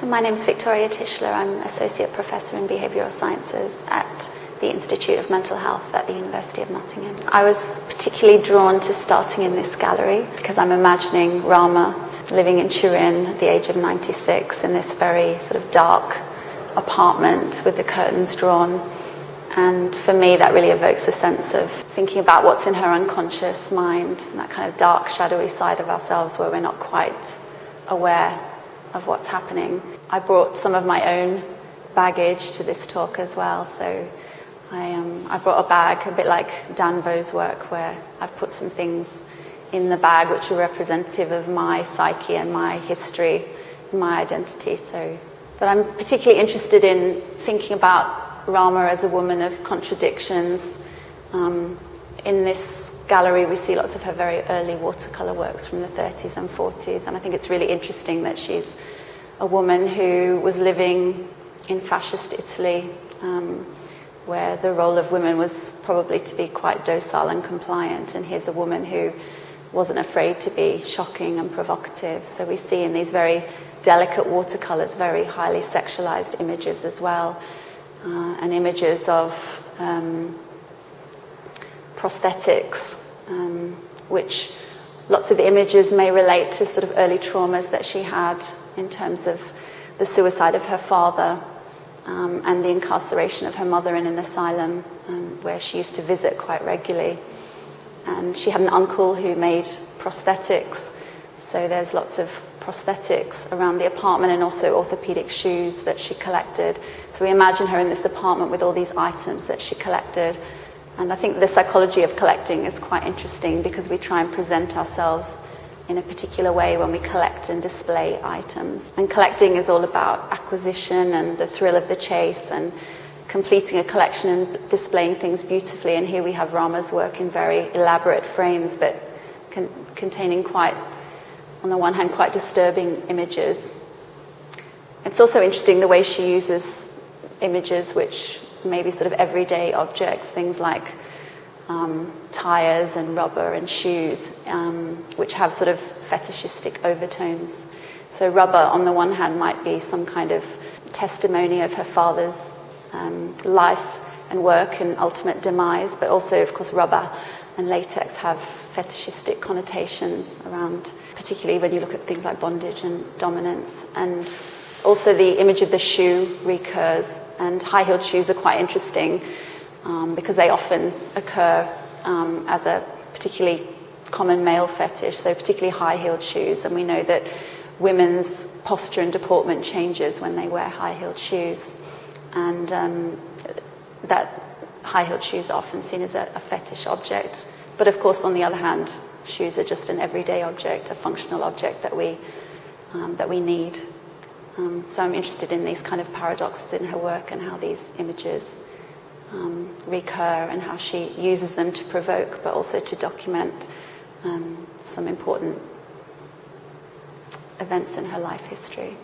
So my name is Victoria Tischler. I'm Associate Professor in Behavioural Sciences at the Institute of Mental Health at the University of Nottingham. I was particularly drawn to starting in this gallery because I'm imagining Rama living in Turin at the age of 96 in this very sort of dark apartment with the curtains drawn. And for me, that really evokes a sense of thinking about what's in her unconscious mind, and that kind of dark, shadowy side of ourselves where we're not quite aware of what's happening. I brought some of my own baggage to this talk as well. So I brought a bag, a bit like Dan Vo's work, where I've put some things in the bag which are representative of my psyche and my history, my identity. But I'm particularly interested in thinking about Rama as a woman of contradictions. In this gallery we see lots of her very early watercolour works from the 30s and 40s, and I think it's really interesting that she's a woman who was living in fascist Italy, where the role of women was probably to be quite docile and compliant, and here's a woman who wasn't afraid to be shocking and provocative. So we see in these very delicate watercolours very highly sexualised images as well. And images of prosthetics, which lots of the images may relate to sort of early traumas that she had in terms of the suicide of her father and the incarceration of her mother in an asylum where she used to visit quite regularly. And she had an uncle who made prosthetics, so there's lots of prosthetics around the apartment and also orthopedic shoes that she collected. So we imagine her in this apartment with all these items that she collected. And I think the psychology of collecting is quite interesting because we try and present ourselves in a particular way when we collect and display items. And collecting is all about acquisition and the thrill of the chase and completing a collection and displaying things beautifully. And here we have Rama's work in very elaborate frames, but containing quite, on the one hand, quite disturbing images. It's also interesting the way she uses images which may be sort of everyday objects, things like tires and rubber and shoes, which have sort of fetishistic overtones. So rubber, on the one hand, might be some kind of testimony of her father's life and work and ultimate demise, but also, of course, rubber and latex have fetishistic connotations around, particularly when you look at things like bondage and dominance. And also the image of the shoe recurs, and high-heeled shoes are quite interesting because they often occur as a particularly common male fetish, so particularly high-heeled shoes. And we know that women's posture and deportment changes when they wear high-heeled shoes, and that high-heeled shoes are often seen as a fetish object. But of course, on the other hand, shoes are just an everyday object, a functional object that we need. So I'm interested in these kind of paradoxes in her work and how these images recur and how she uses them to provoke, but also to document some important events in her life history.